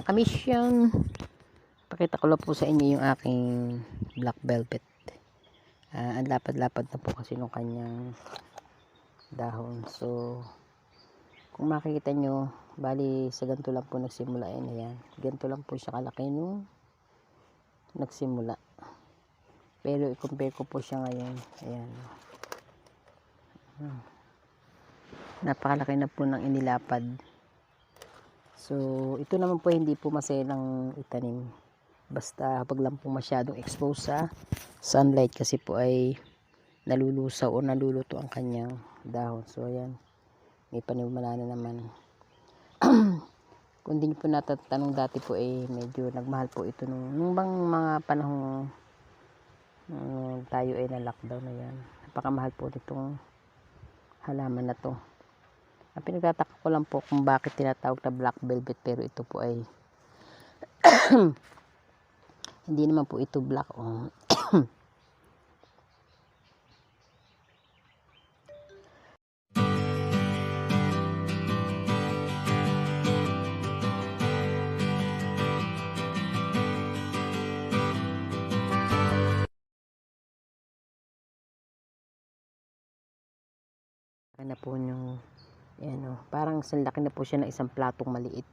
mga kamisyon, pakita ko lang po sa inyo yung aking black velvet. Ang lapad-lapad na po kasi nung kanyang dahon. So kung makikita nyo, bali sa ganito lang po nagsimula yan. Ayan, ganito lang po siya kalaki nung nagsimula, pero i-compare ko po siya ngayon. Ayan, napakalaki na po ng inilapad. So ito naman po hindi po maselang itanim, basta pag lang po masyadong exposed sa sunlight, kasi po ay nalulusaw o naluluto ang kanyang dahon. So ayan, may panimala na naman. Kung hindi nyo po natatanong, dati po medyo nagmahal po ito nung bang mga panahong tayo ay na lockdown na yan. Napakamahal po nitong halaman na to. Ang pinagtataka ko lang po kung bakit tinatawag na black velvet, pero ito po ay hindi naman po ito black. Na po yung parang laki na po siya ng isang platong maliit.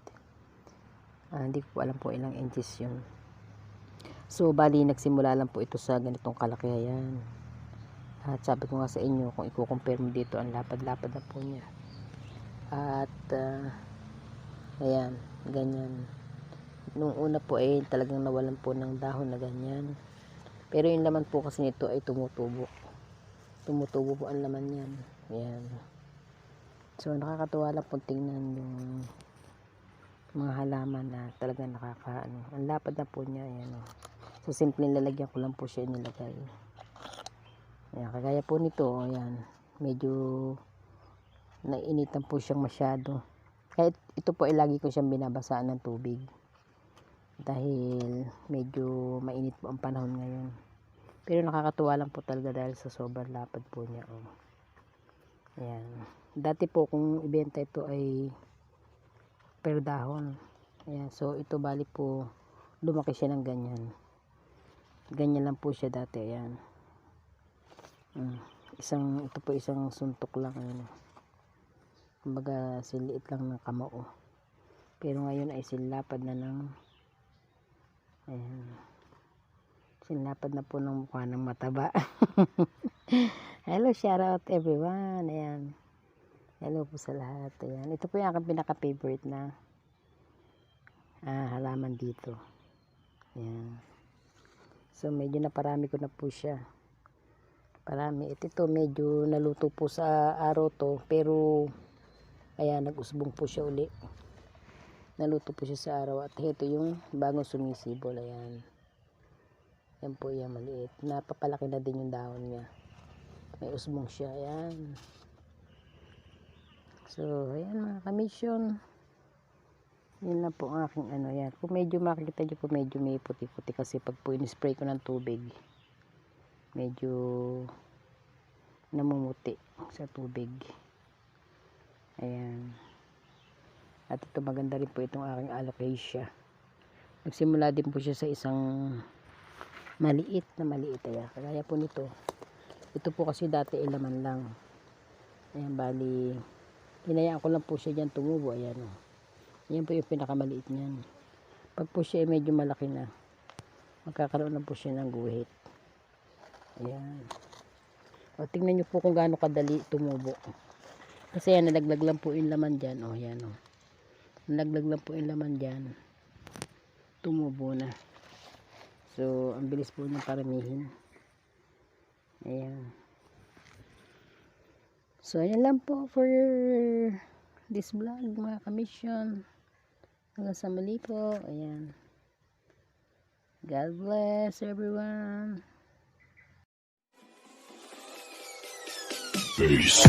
Hindi ko alam po ilang inches yun. So bali nagsimula lang po ito sa ganitong kalaki. Ayan, at sabi ko nga sa inyo, kung i-compare mo dito, ang lapad-lapad na po niya. At ayan, ganyan. Nung una po ay talagang nawalan po ng dahon na ganyan, pero yung laman po kasi nito ay tumutubo po ang laman yan. Ayan. So nakakatuwa lang po tingnan yung mga halaman na talaga ang lapad na po niya. Ayan, so simple lalagyan ko lang po siya inilagay. Ayan, kagaya po nito. Ayan, medyo nainitan po siyang masyado, kahit ito po ay lagi ko siyang binabasaan ng tubig dahil medyo mainit po ang panahon ngayon. Pero nakakatuwa lang po talaga dahil sa sobrang lapad po niya. Ayan. Dati po kung ibenta ito ay per dahon. Ayan. So ito bali po lumaki siya ng ganyan. Ganyan lang po siya dati. Ayan. Ito po isang suntok lang. Ayan. Kumbaga siliit lang ng kamao. Pero ngayon ay silapad na ng sinapad na po ng mukha ng mataba. Hello, shout out everyone. Ayan, hello po sa lahat. Ayan, ito po yung aking pinaka favorite na halaman dito. Ayan, so medyo naparami ko na po siya. Parami. Ito medyo naluto po sa araw to, pero ayan, nag-usbong po siya uli. Naluto po siya sa araw, at ito yung bagong sumisibol. Ayan. Yan po yan, maliit. Napapalaki na din yung dahon niya. May usbong siya. Ayan. So, ayan mga kamisyon. Yun na po ang aking yan. Kung medyo makikita nyo po, medyo may puti-puti kasi pag po in-spray ko ng tubig, medyo namumuti sa tubig. Ayan. At ito, maganda rin po itong aking alocasia. Nagsimula din po siya sa isang maliit. Ayan, kagaya po nito. Ito po kasi dati laman lang. Ayan, bali hinayaan ko lang po siya dyan tumubo. Ayan, yan po yung pinakamaliit niyan. Pag po siya medyo malaki na, magkakaroon na po siya ng guhit. Ayan, o tingnan nyo po kung gaano kadali tumubo, kasi yan, nalaglag lang po yung laman dyan. Ayan, nalaglag lang po yung laman dyan, tumubo na. So, ang bilis po niyang paramihin. Ayan. So, ayan lang po for this vlog, mga kamisyon. Hanggang sa muli po. Ayan. God bless everyone. Peace.